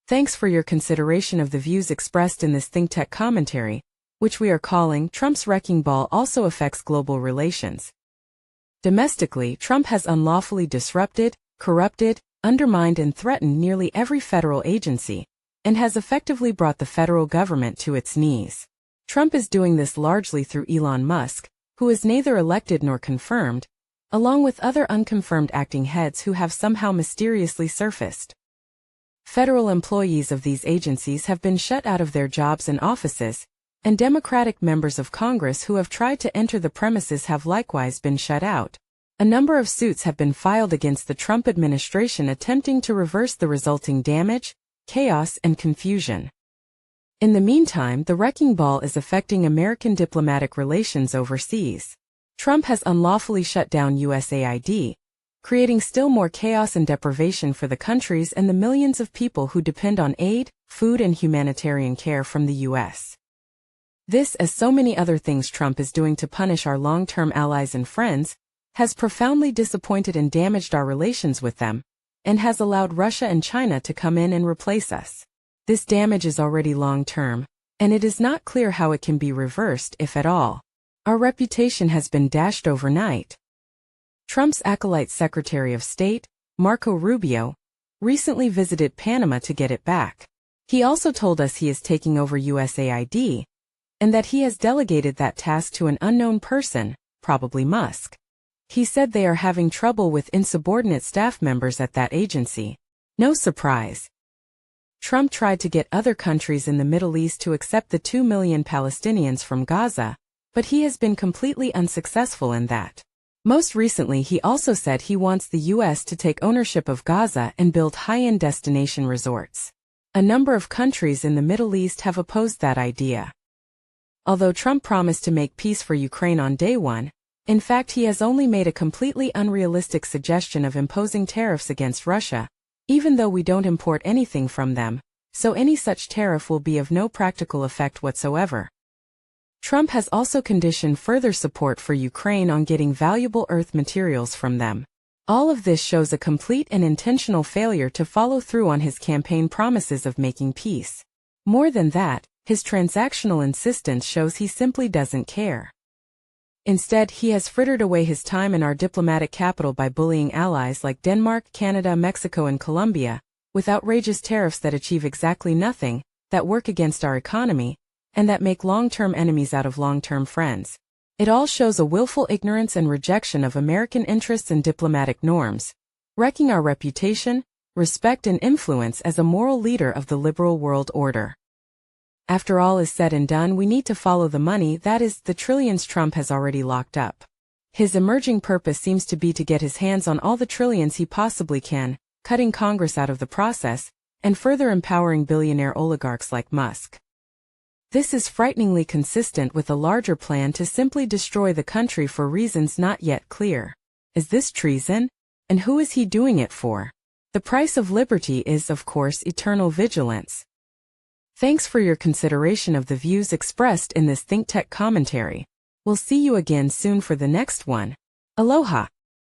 Thanks for your consideration of the views expressed in this ThinkTech commentary, which we are calling Trump's Wrecking Ball also affects global relations. Domestically, Trump has unlawfully disrupted, corrupted, undermined and threatened nearly every federal agency, and has effectively brought the federal government to its knees. Trump is doing this largely through Elon Musk, who is neither elected nor confirmed, along with other unconfirmed acting heads who have somehow mysteriously surfaced. Federal employees of these agencies have been shut out of their jobs and offices, and Democratic members of Congress who have tried to enter the premises have likewise been shut out. A number of suits have been filed against the Trump administration attempting to reverse the resulting damage, chaos, and confusion. In the meantime, the wrecking ball is affecting American diplomatic relations overseas. Trump has unlawfully shut down USAID, creating still more chaos and deprivation for the countries and the millions of people who depend on aid, food, and humanitarian care from the U.S. This, as so many other things Trump is doing to punish our long-term allies and friends, has profoundly disappointed and damaged our relations with them, and has allowed Russia and China to come in and replace us. This damage is already long-term, and it is not clear how it can be reversed, if at all. Our reputation has been dashed overnight. Trump's acolyte Secretary of State, Marco Rubio, recently visited Panama to get it back. He also told us he is taking over USAID, and that he has delegated that task to an unknown person, probably Musk. He said they are having trouble with insubordinate staff members at that agency. No surprise. Trump tried to get other countries in the Middle East to accept the 2 million Palestinians from Gaza, but he has been completely unsuccessful in that. Most recently, he also said he wants the U.S. to take ownership of Gaza and build high-end destination resorts. A number of countries in the Middle East have opposed that idea. Although Trump promised to make peace for Ukraine on day one, in fact he has only made a completely unrealistic suggestion of imposing tariffs against Russia, even though we don't import anything from them, so any such tariff will be of no practical effect whatsoever. Trump has also conditioned further support for Ukraine on getting valuable earth materials from them. All of this shows a complete and intentional failure to follow through on his campaign promises of making peace. More than that, his transactional insistence shows he simply doesn't care. Instead, he has frittered away his time in our diplomatic capital by bullying allies like Denmark, Canada, Mexico, and Colombia, with outrageous tariffs that achieve exactly nothing, that work against our economy, and that make long-term enemies out of long-term friends. It all shows a willful ignorance and rejection of American interests and diplomatic norms, wrecking our reputation, respect, and influence as a moral leader of the liberal world order. After all is said and done, we need to follow the money, that is, the trillions Trump has already locked up. His emerging purpose seems to be to get his hands on all the trillions he possibly can, cutting Congress out of the process, and further empowering billionaire oligarchs like Musk. This is frighteningly consistent with a larger plan to simply destroy the country for reasons not yet clear. Is this treason? And who is he doing it for? The price of liberty is, of course, eternal vigilance. Thanks for your consideration of the views expressed in this ThinkTech commentary. We'll see you again soon for the next one. Aloha!